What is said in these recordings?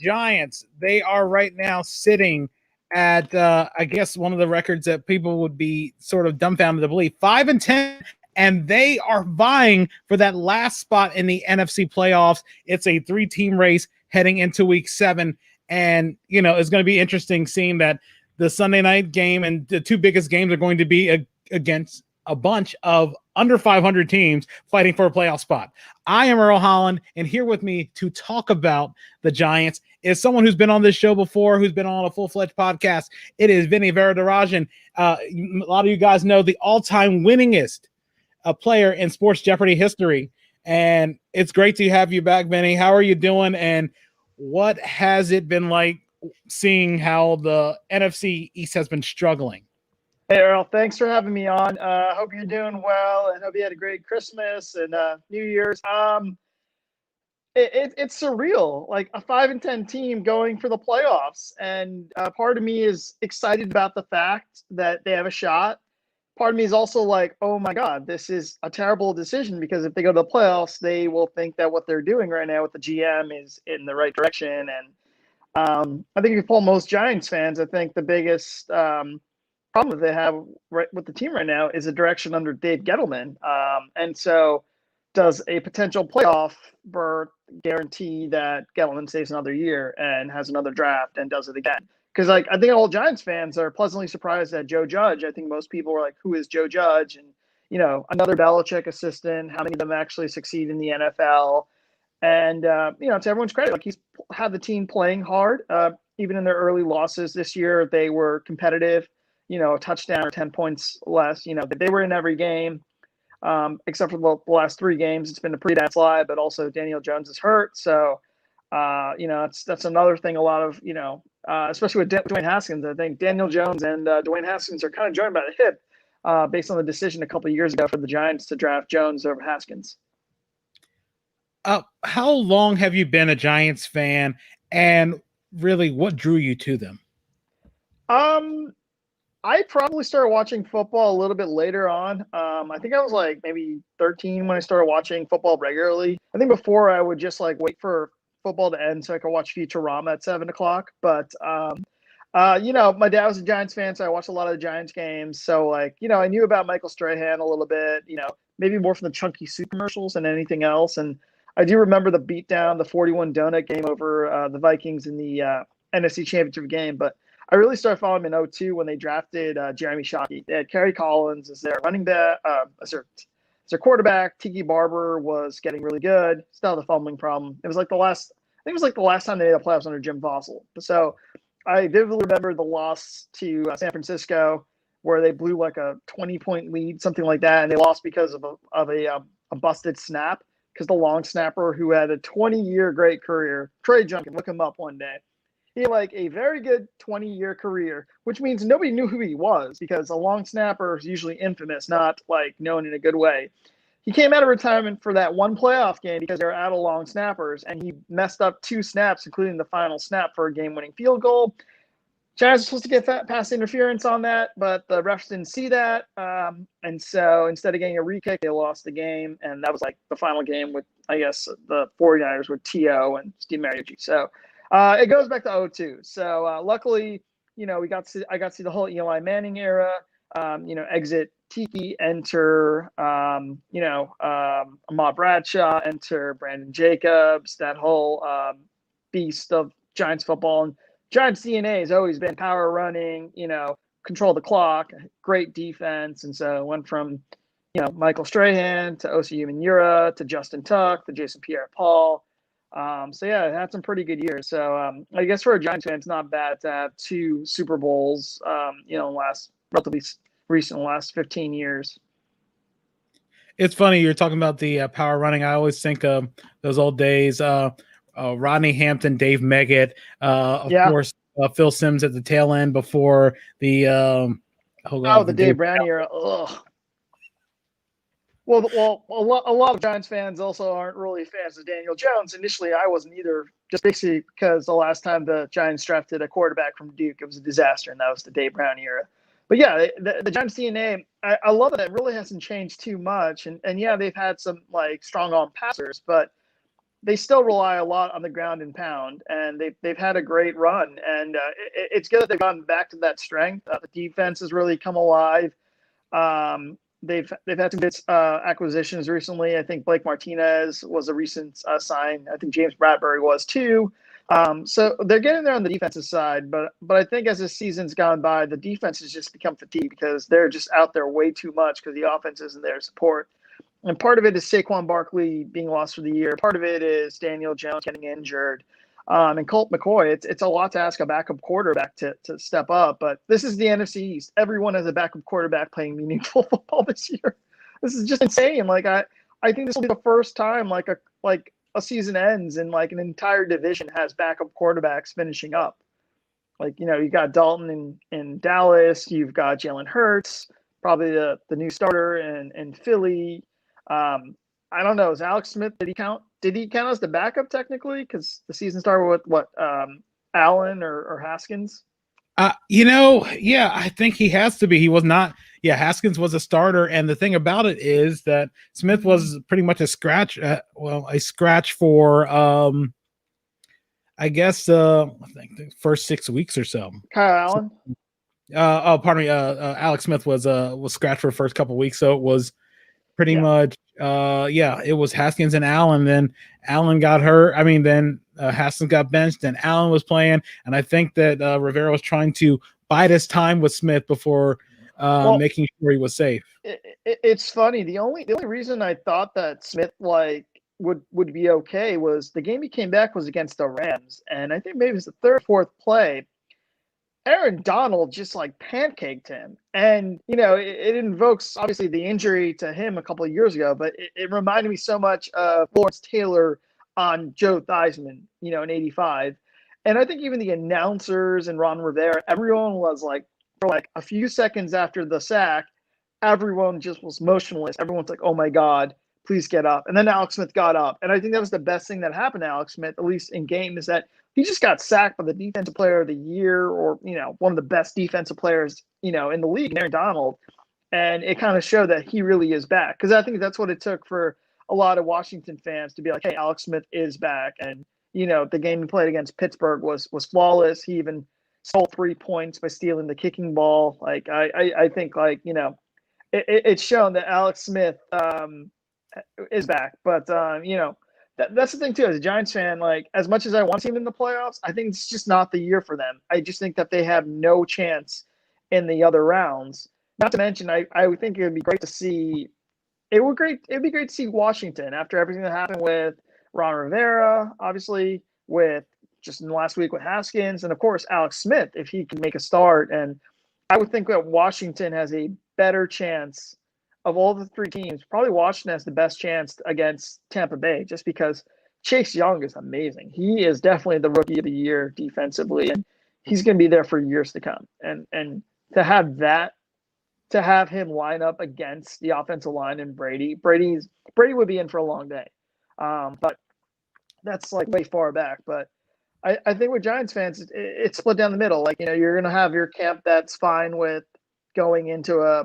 Giants, they are right now sitting at, I guess, one of the records that people would be sort of dumbfounded to believe, 5-10, and they are vying for that last spot in the NFC playoffs. It's a 3-team race heading into week 7. And, it's going to be interesting seeing that the Sunday night game and the two biggest games are going to be against a bunch of under 500 teams fighting for a playoff spot. I am Earl Holland, and here with me to talk about the Giants is someone who's been on this show before, who's been on a full-fledged podcast. It is Vinny Varadarajan. A lot of you guys know the all-time winningest player in Sports Jeopardy history, and it's great to have you back, Vinny. How are you doing, and what has it been like seeing how the NFC East has been struggling? Hey, Earl, thanks for having me on. Hope you're doing well, and hope you had a great Christmas and New Year's. It's surreal, like a 5-10 team going for the playoffs, and part of me is excited about the fact that they have a shot. Part of me is also like, oh my God, this is a terrible decision, because if they go to the playoffs, they will think that what they're doing right now with the GM is in the right direction. And I think if you poll most Giants fans, I think the biggest problem that they have right with the team right now is a direction under Dave Gettleman. And so does a potential playoff berth guarantee that Gettleman stays another year and has another draft and does it again? Because I think all Giants fans are pleasantly surprised at Joe Judge. I think most people are like, who is Joe Judge? And, another Belichick assistant, how many of them actually succeed in the NFL? And, to everyone's credit, like, he's had the team playing hard. Even in their early losses this year, they were competitive. A touchdown or 10 points less. They were in every game, except for the last 3 games. It's been a pretty bad slide, but also Daniel Jones is hurt. So, that's another thing. A lot of, especially with Dwayne Haskins, I think Daniel Jones and Dwayne Haskins are kind of joined by the hip based on the decision a couple of years ago for the Giants to draft Jones over Haskins. How long have you been a Giants fan, and really what drew you to them? I probably started watching football a little bit later on. I think I was like maybe 13 when I started watching football regularly. I think before I would just like wait for football to end so I could watch Futurama at 7:00. But, my dad was a Giants fan, so I watched a lot of the Giants games. So like, I knew about Michael Strahan a little bit, maybe more from the Chunky Soup commercials than anything else. And I do remember the beatdown, the 41 donut game over the Vikings in the NFC Championship game. But I really started following them in 2002 when they drafted Jeremy Shockey. They had Kerry Collins as their running back, as their quarterback. Tiki Barber was getting really good. Still had the fumbling problem. It was like the last time they made the playoffs under Jim Fossil. So I vividly remember the loss to San Francisco, where they blew like a 20-point lead, something like that, and they lost because of a busted snap. Because the long snapper who had a 20-year great career, Trey Junkin, look him up one day. He had like a very good 20-year career, which means nobody knew who he was, because a long snapper is usually infamous, not like known in a good way. He came out of retirement for that one playoff game because they were out of long snappers, and he messed up 2 snaps, including the final snap for a game-winning field goal. Giants were supposed to get pass interference on that, but the refs didn't see that. And so instead of getting a re-kick, they lost the game, and that was like the final game with, I guess, the 49ers with T.O. and Steve Mariucci. So it goes back to 2002. So luckily, I got to see the whole Eli Manning era. Exit Tiki, enter, Ahmad Bradshaw, enter Brandon Jacobs, that whole beast of Giants football. And Giants DNA has always been power running, control the clock, great defense. And so it went from, Michael Strahan to Osi Umenyiora to Justin Tuck to Jason Pierre-Paul. So yeah, it had some pretty good years. So I guess for a Giants fan, it's not bad to have 2 Super Bowls, relatively recent last 15 years. It's funny you're talking about the power running. I always think of those old days. Rodney Hampton, Dave Meggett, of course, Phil Simms at the tail end before the the Dave Brown era. Ugh. Well, a lot of Giants fans also aren't really fans of Daniel Jones. Initially, I wasn't either, just basically because the last time the Giants drafted a quarterback from Duke, it was a disaster, and that was the Dave Brown era. But yeah, the Giants DNA, I love that it really hasn't changed too much. And yeah, they've had some like strong arm passers, but they still rely a lot on the ground and pound, and they've had a great run. And it's good that they've gotten back to that strength. The defense has really come alive. They've had some good acquisitions recently. I think Blake Martinez was a recent sign. I think James Bradbury was too. So they're getting there on the defensive side, but I think as the season's gone by, the defense has just become fatigued because they're just out there way too much because the offense isn't there to support. And part of it is Saquon Barkley being lost for the year. Part of it is Daniel Jones getting injured. And Colt McCoy, it's a lot to ask a backup quarterback to step up. But this is the NFC East. Everyone has a backup quarterback playing meaningful football this year. This is just insane. Like I think this will be the first time like a season ends and like an entire division has backup quarterbacks finishing up. Like, you got Dalton in Dallas. You've got Jalen Hurts, probably the new starter in Philly. I don't know. Is Alex Smith, did he count as the backup technically? Because the season started with what, Allen or Haskins? Yeah, I think he has to be. He was not. Yeah, Haskins was a starter, and the thing about it is that Smith was pretty much a scratch. A scratch for I guess I think the first 6 weeks or so. Kyle Allen. Pardon me. Alex Smith was scratched for the first couple of weeks, so it was pretty much. It was Haskins and Allen. Then Allen got hurt. Then Haskins got benched, and Allen was playing. And I think that Rivera was trying to bide his time with Smith before making sure he was safe. It's funny. The only reason I thought that Smith would be okay was the game he came back was against the Rams, and I think maybe it was the third, fourth play. Aaron Donald just pancaked him. And, it invokes obviously the injury to him a couple of years ago, but it reminded me so much of Lawrence Taylor on Joe Theismann, in 85. And I think even the announcers and Ron Rivera, everyone was for a few seconds after the sack, everyone just was motionless. Everyone's like, oh my God, please get up. And then Alex Smith got up. And I think that was the best thing that happened to Alex Smith, at least in game, is that he just got sacked by the defensive player of the year, or, one of the best defensive players, in the league, Aaron Donald. And it kind of showed that he really is back. Because I think that's what it took for a lot of Washington fans to be like, hey, Alex Smith is back. And, the game he played against Pittsburgh was flawless. He even stole 3 points by stealing the kicking ball. I think it's shown that Alex Smith is back. But, that's the thing too. As a Giants fan, as much as I want to see them in the playoffs, I think it's just not the year for them. I just think that they have no chance in the other rounds. Not to mention, I would think it would be great to see. It'd be great to see Washington after everything that happened with Ron Rivera, obviously with just in the last week with Haskins, and of course Alex Smith if he can make a start. And I would think that Washington has a better chance. Of all the three teams, probably Washington has the best chance against Tampa Bay just because Chase Young is amazing. He is definitely the rookie of the year defensively, and he's going to be there for years to come. And to have him line up against the offensive line and Brady would be in for a long day. But that's way far back. But I think with Giants fans, it's split down the middle. You're going to have your camp that's fine with going into a,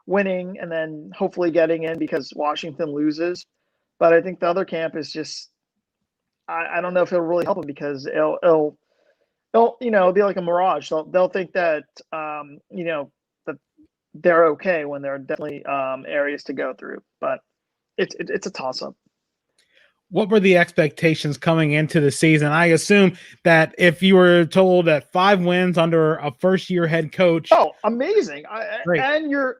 winning and then hopefully getting in because Washington loses. But I think the other camp is just, I don't know if it'll really help them because it'll be like a mirage. They'll think that, that they're okay when there are definitely areas to go through. But it's a toss up. What were the expectations coming into the season? I assume that if you were told that 5 wins under a first-year head coach, amazing! And your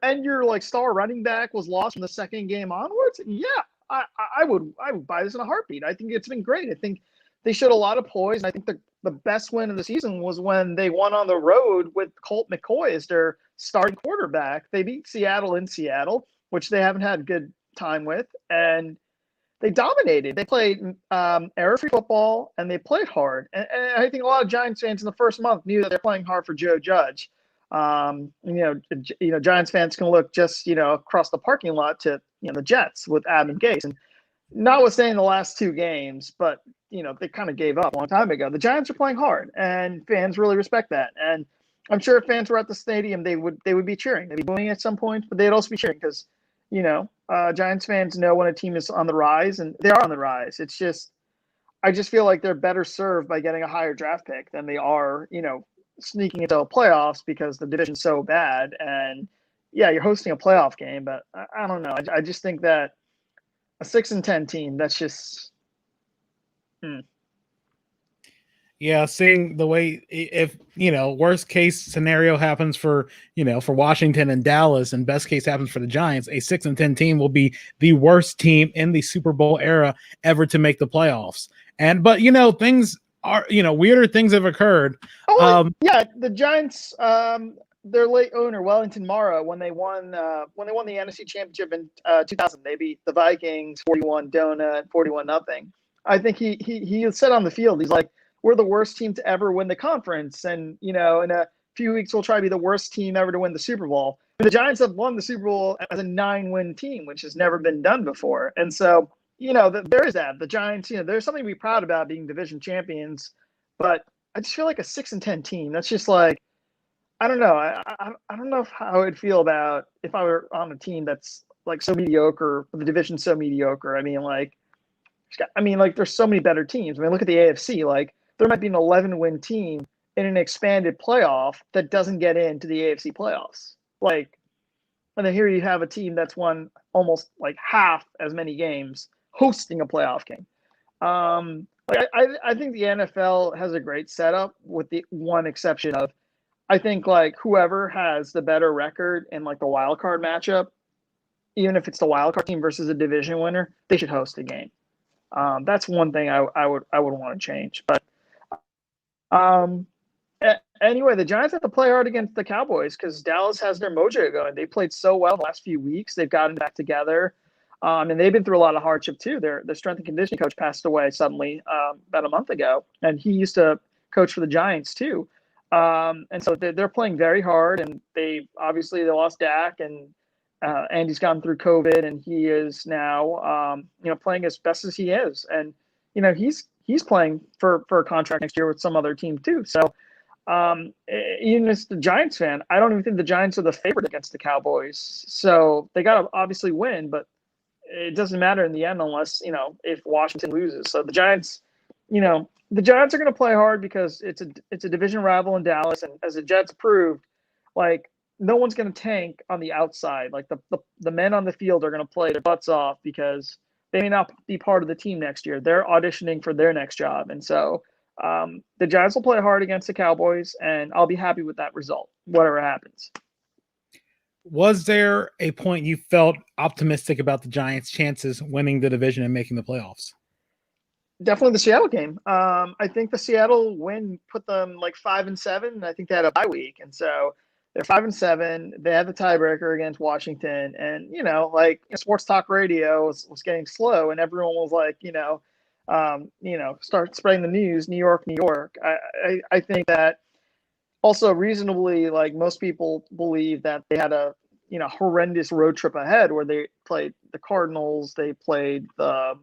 star running back was lost from the second game onwards. Yeah, I would buy this in a heartbeat. I think it's been great. I think they showed a lot of poise. And I think the best win of the season was when they won on the road with Colt McCoy as their starting quarterback. They beat Seattle in Seattle, which they haven't had good time with, and they dominated. They played error-free football, and they played hard. And I think a lot of Giants fans in the first month knew that they're playing hard for Joe Judge. Giants fans can look just across the parking lot to the Jets with Adam Gase, and notwithstanding the last 2 games, but they kind of gave up a long time ago. The Giants are playing hard, and fans really respect that. And I'm sure if fans were at the stadium, they would be cheering. They'd be booing at some point, but they'd also be cheering because Giants fans know when a team is on the rise, and they are on the rise. It's just, I just feel like they're better served by getting a higher draft pick than they are, sneaking into playoffs because the division's so bad. And yeah, you're hosting a playoff game, but I don't know. I just think that a 6-10 team, that's just. Yeah, seeing the way, if worst case scenario happens for Washington and Dallas, and best case happens for the Giants, a 6-10 team will be the worst team in the Super Bowl era ever to make the playoffs. But things are, weirder things have occurred. Yeah, the Giants, their late owner Wellington Mara, when they won the NFC Championship in 2000, they beat the Vikings 41-0, 41-0. I think he said on the field, he's like, we're the worst team to ever win the conference, and in a few weeks we'll try to be the worst team ever to win the Super Bowl. And the Giants have won the Super Bowl as a 9-win team, which has never been done before. And so there is that. The Giants, there's something to be proud about being division champions, but I just feel like a 6-10 team. That's just like, I don't know. I don't know how I'd feel about if I were on a team that's like so mediocre, the division's so mediocre. I mean, there's so many better teams. I mean, look at the AFC. Like, there might be an 11-win team in an expanded playoff that doesn't get into the AFC playoffs. Like, and then here you have a team that's won almost like half as many games hosting a playoff game. I think the NFL has a great setup, with the one exception of, I think like whoever has the better record in like the wild card matchup, even if it's the wild card team versus a division winner, they should host a game. That's one thing I would want to change. But anyway, the Giants have to play hard against the Cowboys because Dallas has their mojo going. They played so well the last few weeks. They've gotten back together. And they've been through a lot of hardship too. Their strength and conditioning coach passed away suddenly about a month ago, and he used to coach for the Giants too. And so they're playing very hard, and they lost Dak, and Andy's gone through COVID, and he is now playing as best as he is, and he's playing for a contract next year with some other team too. So even as the Giants fan, I don't even think the Giants are the favorite against the Cowboys. So they got to obviously win, but it doesn't matter in the end unless, if Washington loses. So the Giants are going to play hard because it's a division rival in Dallas. And as the Jets proved, like, no one's going to tank on the outside. Like, the men on the field are going to play their butts off because they may not be part of the team next year. They're auditioning for their next job. And so the Giants will play hard against the Cowboys, and I'll be happy with that result, whatever happens. Was there a point you felt optimistic about the Giants' chances winning the division and making the playoffs? Definitely the Seattle game. I think the Seattle win put them like 5-7. I think they had a bye week, and so they're 5-7. They had the tiebreaker against Washington, and sports talk radio was getting slow, and everyone was like, start spreading the news. New York, New York. I think that also reasonably, like, most people believe that they had a horrendous road trip ahead where they played the Cardinals, they played the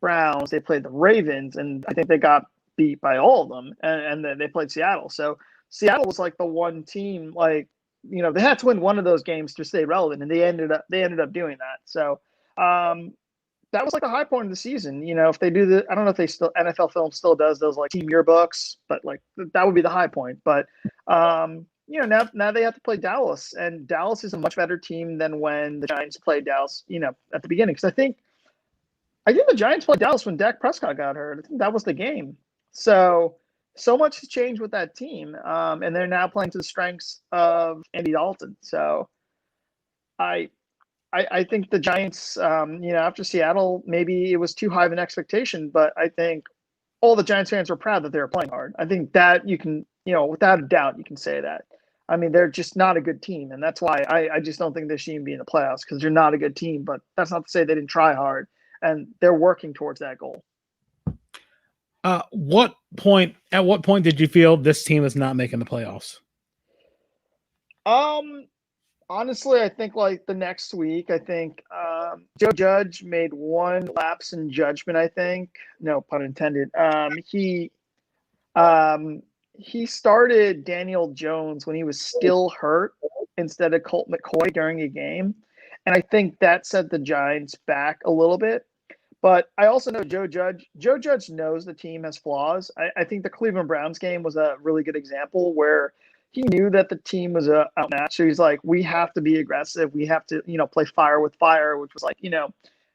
Browns, they played the Ravens, and I think they got beat by all of them, and then they played Seattle. So Seattle was like the one team, like, they had to win one of those games to stay relevant, and they ended up doing that. So that was like the high point of the season. If they do I don't know if NFL Film still does those like team yearbooks, but like that would be the high point. But now they have to play Dallas, and Dallas is a much better team than when the Giants played Dallas, at the beginning. Because I think the Giants played Dallas when Dak Prescott got hurt. I think that was the game. So much has changed with that team, and they're now playing to the strengths of Andy Dalton. So I think the Giants, after Seattle, maybe it was too high of an expectation, but I think all the Giants fans were proud that they were playing hard. I think that you can, without a doubt, you can say that. I mean, they're just not a good team, and that's why I just don't think they should even be in the playoffs, because they're not a good team. But that's not to say they didn't try hard, and they're working towards that goal. At what point did you feel this team is not making the playoffs? Honestly, I think like the next week, I think Joe Judge made one lapse in judgment. I think, no pun intended. He started Daniel Jones when he was still hurt instead of Colt McCoy during a game, And I think that set the Giants back a little bit. But I also know Joe Judge. Joe Judge knows the team has flaws. I think the Cleveland Browns game was a really good example where he knew that the team was outmatched. So he's like, we have to be aggressive. We have to, play fire with fire, which was like,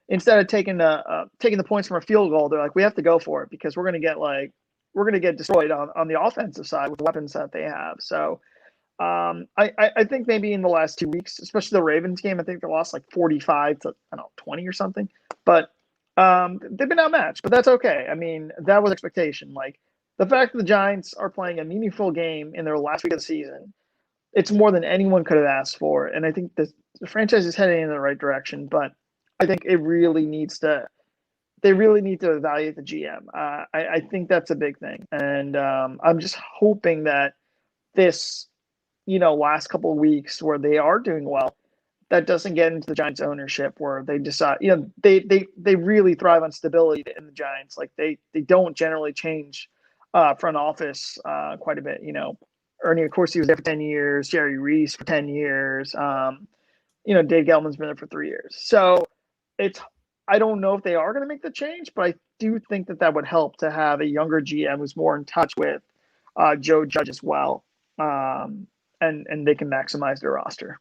instead of taking the points from a field goal, they're like, we have to go for it because we're going to get destroyed on the offensive side with the weapons that they have. So I think maybe in the last 2 weeks, especially the Ravens game, I think they lost like 45 to 20 or something. But they've been outmatched, but that's okay. I mean, that was expectation. Like the fact that the Giants are playing a meaningful game in their last week of the season, it's more than anyone could have asked for. And I think the franchise is heading in the right direction, but I think they really need to evaluate the GM. I think that's a big thing. And I'm just hoping that this, last couple of weeks where they are doing well, that doesn't get into the Giants ownership where they decide, they really thrive on stability in the Giants. Like they don't generally change front office quite a bit. Ernie, of course, he was there for 10 years, Jerry Reese for 10 years. Dave Gettleman's been there for 3 years. So I don't know if they are going to make the change, but I do think that would help to have a younger GM who's more in touch with Joe Judge as well. And they can maximize their roster.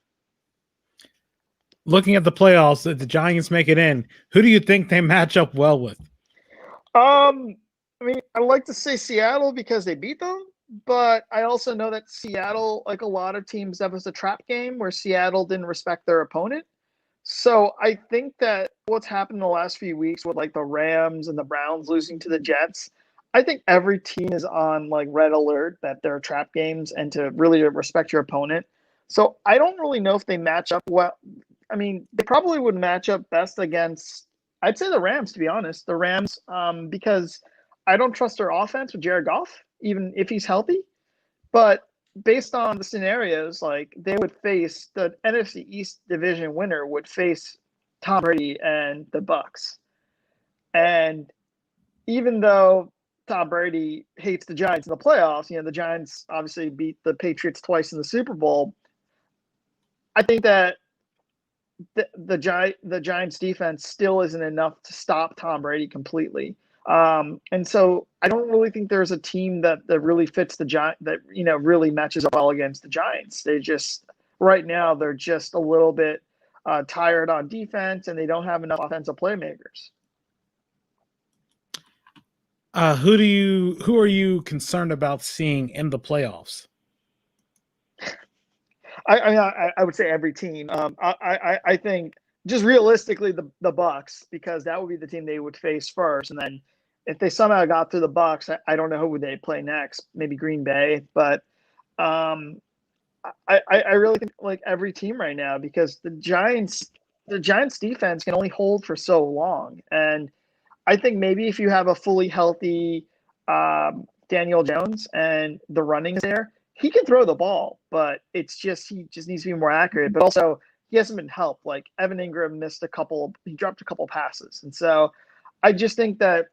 Looking at the playoffs, if the Giants make it in, who do you think they match up well with? I like to say Seattle because they beat them, but I also know that Seattle, like a lot of teams, that was a trap game where Seattle didn't respect their opponent. So I think that what's happened in the last few weeks with like the Rams and the Browns losing to the Jets, I think every team is on like red alert that they're trap games and to really respect your opponent. So I don't really know if they match up well. I mean, they probably would match up best against, I'd say the Rams, to be honest. The Rams, because I don't trust their offense with Jared Goff, even if he's healthy. But based on the scenarios, like they would face the NFC East division winner would face Tom Brady and the Bucks. And even though Tom Brady hates the Giants in the playoffs, the Giants obviously beat the Patriots twice in the Super Bowl. I think that the Giants defense still isn't enough to stop Tom Brady completely. And so I don't really think there's a team that really fits the Giants that, really matches up well against the Giants. They just, right now, they're just a little bit tired on defense and they don't have enough offensive playmakers. Who are you concerned about seeing in the playoffs? I would say every team. I think just realistically the Bucks, because that would be the team they would face first, and then if they somehow got through the Bucks, I don't know who would they play next. Maybe Green Bay, but I really think like every team right now, because the Giants defense can only hold for so long, and I think maybe if you have a fully healthy Daniel Jones and the running is there, he can throw the ball, but he just needs to be more accurate. But also, he hasn't been helped. Like Evan Ingram he dropped a couple passes. And so I just think that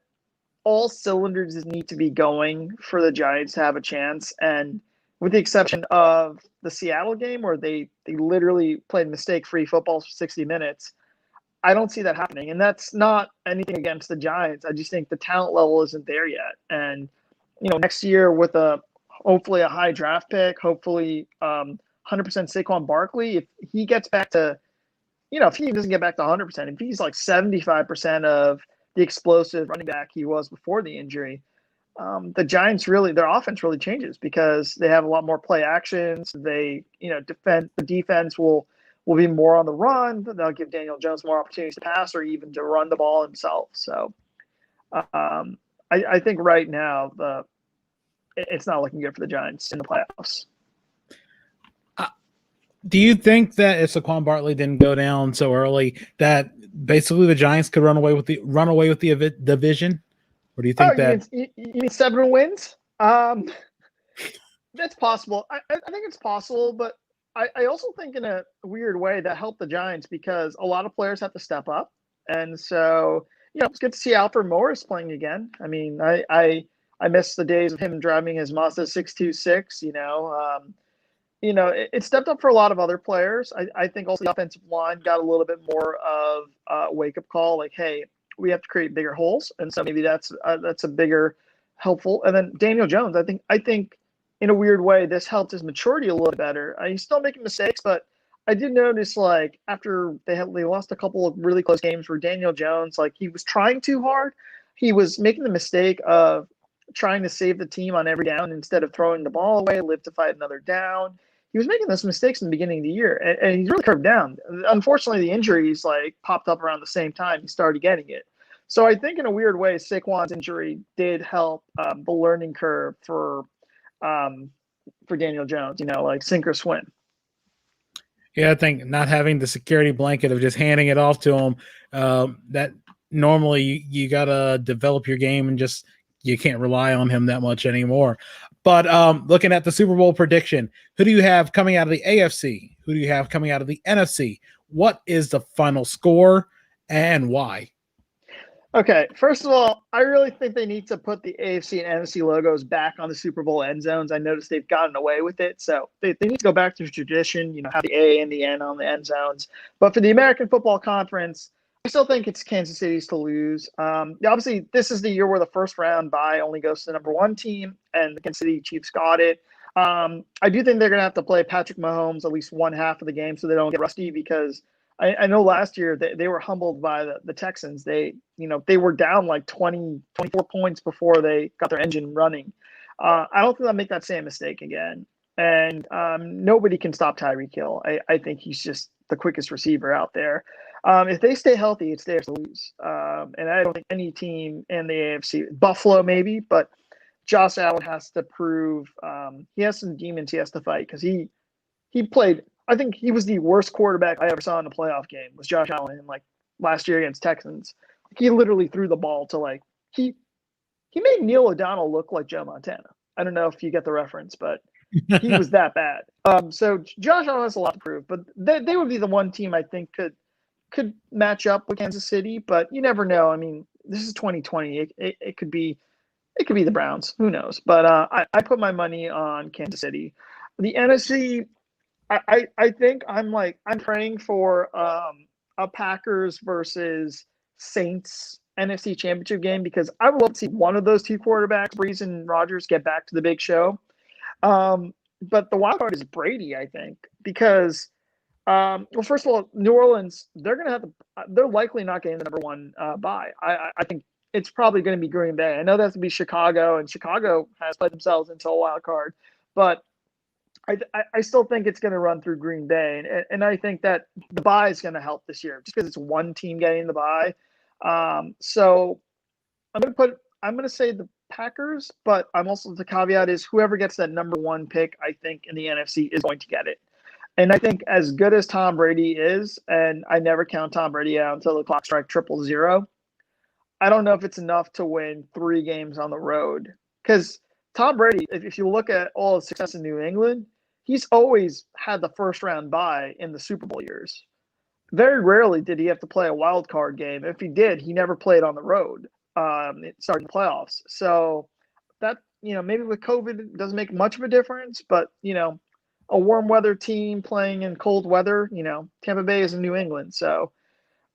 all cylinders need to be going for the Giants to have a chance. And with the exception of the Seattle game where they literally played mistake-free football for 60 minutes, I don't see that happening. And that's not anything against the Giants. I just think the talent level isn't there yet. And, next year with hopefully a high draft pick, hopefully 100% Saquon Barkley. If he gets back to, if he doesn't get back to 100%, if he's like 75% of the explosive running back he was before the injury, the Giants their offense really changes because they have a lot more play actions. They, the defense will be more on the run. They'll give Daniel Jones more opportunities to pass or even to run the ball himself. So I think right now it's not looking good for the Giants in the playoffs. Do you think that if Saquon Barkley didn't go down so early, that basically the Giants could run away with the division? Or do you think you mean 7 wins? That's possible. I think it's possible, but I also think in a weird way that helped the Giants because a lot of players have to step up. And so, it's good to see Alfred Morris playing again. I mean, I miss the days of him driving his Mazda 626, it stepped up for a lot of other players. I think also the offensive line got a little bit more of a wake-up call, like, hey, we have to create bigger holes, and so maybe that's a bigger helpful. And then Daniel Jones, I think in a weird way, this helped his maturity a little bit better. He's still making mistakes, but I did notice, like, after they lost a couple of really close games where Daniel Jones, like, he was trying too hard. He was making the mistake of trying to save the team on every down instead of throwing the ball away, live to fight another down. He was making those mistakes in the beginning of the year, and he's really curved down. Unfortunately, the injuries like popped up around the same time he started getting it. So I think in a weird way, Saquon's injury did help the learning curve for Daniel Jones. Like sink or swim. Yeah, I think not having the security blanket of just handing it off to him, that normally you got to develop your game and just you can't rely on him that much anymore. But looking at the Super Bowl prediction, who do you have coming out of the AFC? Who do you have coming out of the NFC? What is the final score and why? Okay, first of all, I really think they need to put the AFC and NFC logos back on the Super Bowl end zones. I noticed they've gotten away with it, so they need to go back to tradition, have the A and the N on the end zones. But for the American Football Conference, I still think it's Kansas City's to lose. Obviously, this is the year where the first round bye only goes to the number one team, and the Kansas City Chiefs got it. I do think they're going to have to play Patrick Mahomes at least one half of the game so they don't get rusty, because I know last year they were humbled by the Texans. They were down like 20, 24 points before they got their engine running. I don't think they'll make that same mistake again. And nobody can stop Tyreek Hill. I think he's just the quickest receiver out there. If they stay healthy, it's theirs to lose. And I don't think any team in the AFC, Buffalo maybe, but Josh Allen has to prove he has some demons he has to fight, because he played. I think he was the worst quarterback I ever saw in a playoff game, was Josh Allen, like last year against Texans. He literally threw the ball to he made Neil O'Donnell look like Joe Montana. I don't know if you get the reference, but he was that bad. So Josh Allen has a lot to prove, but they would be the one team I think could match up with Kansas City, but you never know. I mean, this is 2020. It could be the Browns. Who knows? But I put my money on Kansas City. The NFC, I think I'm praying for a Packers versus Saints NFC Championship game, because I would love to see one of those two quarterbacks, Brees and Rodgers, get back to the big show. But the wild card is Brady, I think, because first of all, New Orleans, they're likely not getting the number one bye. I think it's probably going to be Green Bay. I know that has to be Chicago, and Chicago has played themselves into a wild card, but I still think it's going to run through Green Bay, and I think that the bye is going to help this year, just because it's one team getting the bye. So I'm going to say the Packers, but the caveat is whoever gets that number one pick, I think in the NFC, is going to get it. And I think as good as Tom Brady is, and I never count Tom Brady out until the clock strikes 000, I don't know if it's enough to win 3 games on the road, because Tom Brady, if you look at all his success in New England, he's always had the first round bye in the Super Bowl years. Very rarely did he have to play a wild card game. If he did, he never played on the road starting the playoffs. So that, maybe with COVID, it doesn't make much of a difference, but, a warm weather team playing in cold weather, Tampa Bay is in New England. So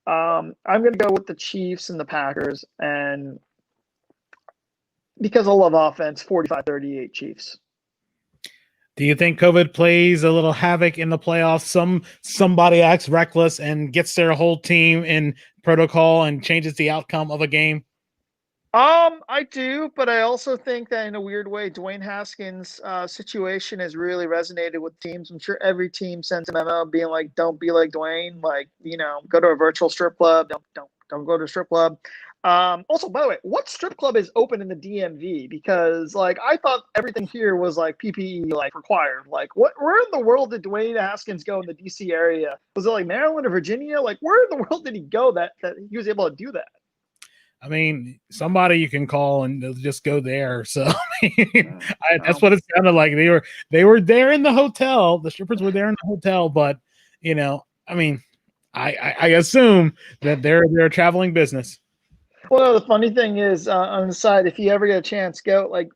I'm going to go with the Chiefs and the Packers, and because I love offense, 45-38 Chiefs. Do you think COVID plays a little havoc in the playoffs? Somebody acts reckless and gets their whole team in protocol and changes the outcome of a game? I do, but I also think that in a weird way, Dwayne Haskins' situation has really resonated with teams. I'm sure every team sends a memo being like, "Don't be like Dwayne. Go to a virtual strip club. Don't go to a strip club." Also, by the way, what strip club is open in the DMV? Because I thought everything here was PPE required. Where in the world did Dwayne Haskins go in the DC area? Was it Maryland or Virginia? Where in the world did he go that he was able to do that? I mean, somebody you can call and they'll just go there. So that's what it sounded like. They were there in the hotel. The strippers were there in the hotel, but I assume that they're a traveling business. Well, the funny thing is, on the side, if you ever get a chance, go like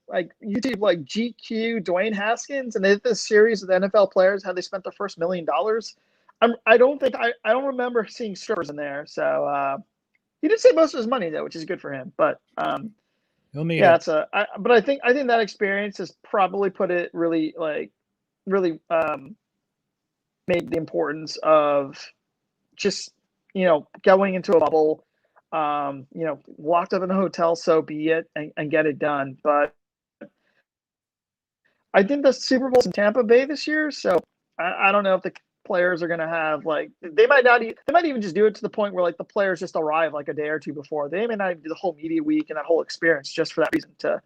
YouTube, like GQ, Dwayne Haskins, and they did this series of NFL players how they spent their first $1 million. I don't think I don't remember seeing strippers in there. So he did save most of his money though, which is good for him. But He'll need yeah, it. but I think that experience has probably put it really made the importance of just going into a bubble, locked up in a hotel, so be it, and get it done. But I think the Super Bowl's in Tampa Bay this year, so I don't know if the players are going to have they might not they might even just do it to the point where the players just arrive like a day or two before. They may not do the whole media week and that whole experience just for that reason, to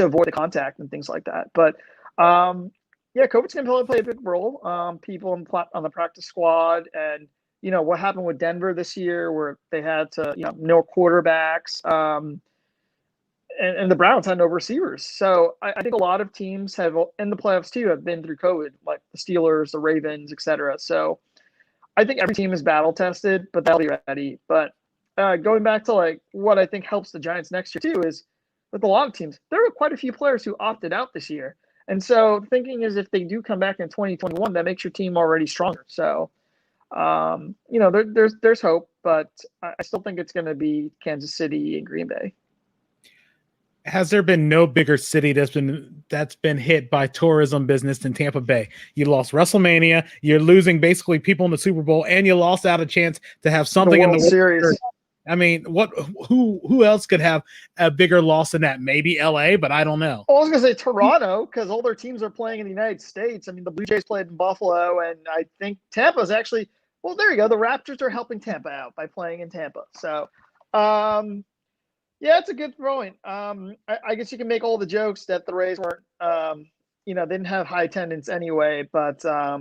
avoid the contact and things like that. But yeah, COVID's going to play a big role. People on the practice squad, and what happened with Denver this year, where they had to no quarterbacks. And the Browns had no receivers. So I think a lot of teams have, in the playoffs too, have been through COVID, like the Steelers, the Ravens, etc. So I think every team is battle tested, but they'll be ready. But going back to what I think helps the Giants next year too is, with a lot of teams, there are quite a few players who opted out this year. And so thinking is, if they do come back in 2021, that makes your team already stronger. So, there's hope, but I still think it's going to be Kansas City and Green Bay. Has there been no bigger city that's been hit by tourism business than Tampa Bay? You lost WrestleMania, you're losing basically people in the Super Bowl, and you lost out a chance to have something in the World Series. I mean, who else could have a bigger loss than that? Maybe LA, but I don't know. I was going to say Toronto, because all their teams are playing in the United States. I mean, the Blue Jays played in Buffalo, and I think Tampa's actually, well, there you go. The Raptors are helping Tampa out by playing in Tampa. So, yeah, it's a good point. I guess you can make all the jokes that the Rays weren't, they didn't have high attendance anyway. But, I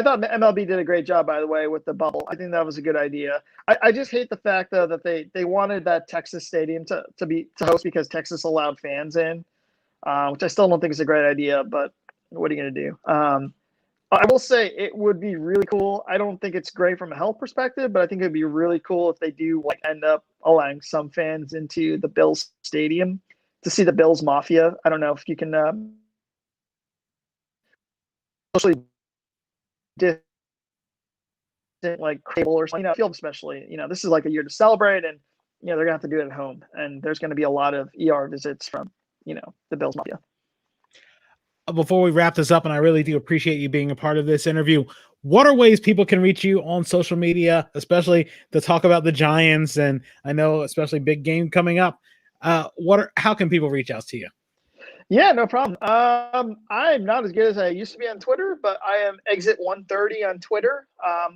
thought MLB did a great job, by the way, with the bubble. I think that was a good idea. I just hate the fact, though, that they wanted that Texas stadium to host because Texas allowed fans in, which I still don't think is a great idea. But what are you going to do? I will say it would be really cool. I don't think it's great from a health perspective, but I think it'd be really cool if they do end up allowing some fans into the Bills stadium to see the Bills Mafia. I don't know if you can socially distant, cable or something, field especially. This is a year to celebrate, and they're gonna have to do it at home, and there's gonna be a lot of ER visits from the Bills Mafia. Before we wrap this up, and I really do appreciate you being a part of this interview, what are ways people can reach you on social media, especially to talk about the Giants? And I know, especially big game coming up. How can people reach out to you? Yeah, no problem. I'm not as good as I used to be on Twitter, but I am Exit130 on Twitter.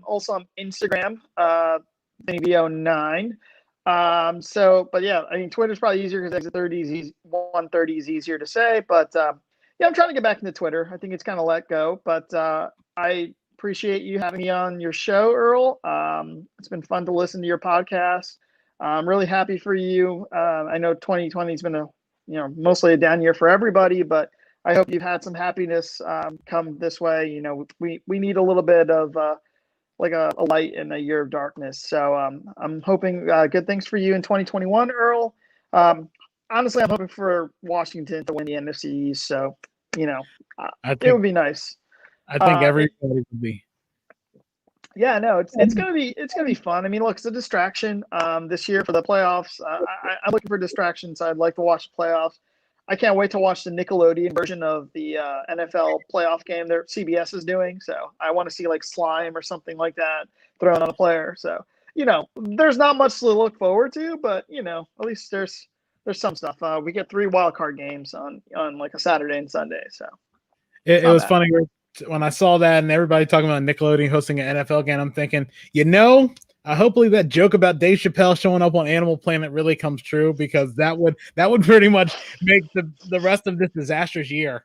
Also on Instagram, VinnyV09. But yeah, I mean, Twitter's probably easier because Exit130 is easier to say. But yeah, I'm trying to get back into Twitter. I think it's kind of let go. But I appreciate you having me on your show, Earl. It's been fun to listen to your podcast. I'm really happy for you. I know 2020 has been mostly a down year for everybody, but I hope you've had some happiness come this way. We need a little bit of a light in a year of darkness. So I'm hoping good things for you in 2021, Earl. Honestly, I'm hoping for Washington to win the NFC East. So, it would be nice. I think everybody would be. Yeah, no, it's gonna be fun. I mean, look, it's a distraction this year for the playoffs. I'm looking for distractions. I'd like to watch the playoffs. I can't wait to watch the Nickelodeon version of the NFL playoff game that CBS is doing. So I want to see slime or something like that thrown on a player. So there's not much to look forward to, but at least there's some stuff. We get 3 wild card games on a Saturday and Sunday. So it was funny when I saw that and everybody talking about Nickelodeon hosting an NFL game. I'm thinking, hopefully that joke about Dave Chappelle showing up on Animal Planet really comes true, because that would pretty much make the rest of this disastrous year.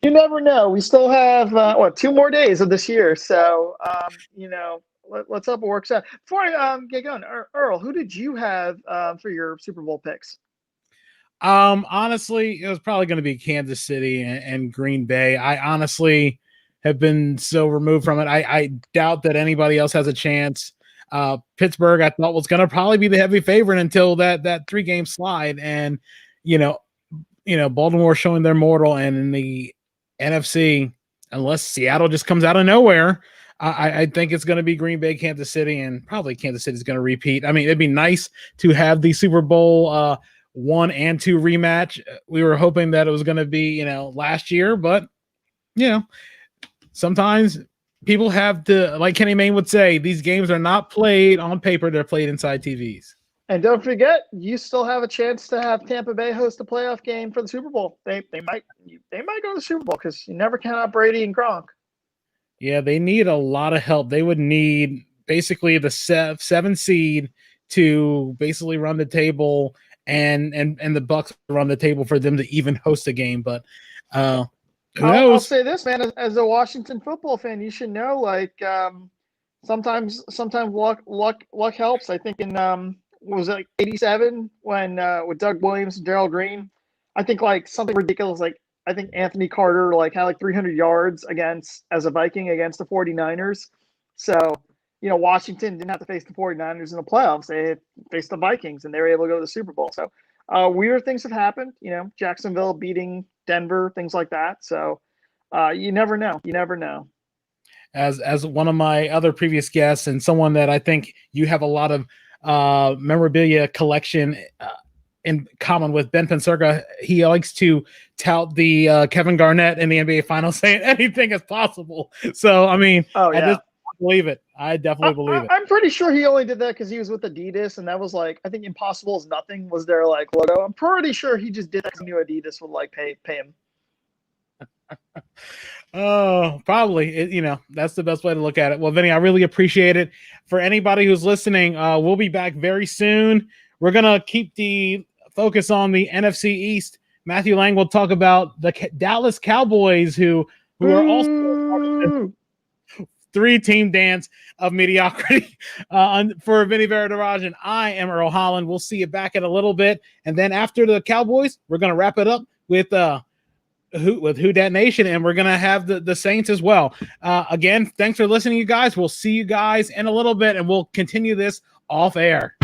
You never know. We still have 2 more days of this year, so let's hope it works out. Before I get going, Earl, who did you have for your Super Bowl picks? Honestly, it was probably going to be Kansas City and Green Bay. I honestly have been so removed from it. I doubt that anybody else has a chance. Pittsburgh, I thought, was going to probably be the heavy favorite until that 3-game slide. And, Baltimore showing their mortal, and in the NFC, unless Seattle just comes out of nowhere, I think it's going to be Green Bay, Kansas City, and probably Kansas City is going to repeat. I mean, it'd be nice to have the Super Bowl 1 and 2 rematch. We were hoping that it was going to be, last year, but, sometimes people have to, like Kenny Mayne would say, these games are not played on paper, they're played inside TVs. And don't forget, you still have a chance to have Tampa Bay host a playoff game for the Super Bowl. They might go to the Super Bowl because you never count out Brady and Gronk. Yeah, they need a lot of help. They would need basically the 7 seed to basically run the table, and the Bucs run the table for them to even host a game. But I'll say this, man, as a Washington football fan, you should know, like, sometimes luck helps. I think in was it like 87 when with Doug Williams and Darrell Green, I think like something ridiculous, like I think Anthony Carter had like 300 yards as a Viking against the 49ers. So, Washington didn't have to face the 49ers in the playoffs. They faced the Vikings, and they were able to go to the Super Bowl. So weird things have happened, Jacksonville beating Denver, things like that. So you never know. As one of my other previous guests, and someone that I think you have a lot of memorabilia collection in common with, Ben Penserka, he likes to tout the Kevin Garnett in the NBA Finals, saying anything is possible. So, I mean, I just believe it. I definitely believe it. I'm pretty sure he only did that because he was with Adidas, and that was like, I think Impossible is Nothing was their logo. I'm pretty sure he just did that because he knew Adidas would pay him. Oh, probably. That's the best way to look at it. Well, Vinny, I really appreciate it. For anybody who's listening, we'll be back very soon. We're going to keep the focus on the NFC East. Matthew Lang will talk about the Dallas Cowboys, who are also 3-team dance of mediocrity. For Vinny Varadarajan, I am Earl Holland. We'll see you back in a little bit. And then after the Cowboys, we're going to wrap it up with Who Dat Nation, and we're gonna have the Saints as well. Again, thanks for listening, you guys. We'll see you guys in a little bit, and we'll continue this off air.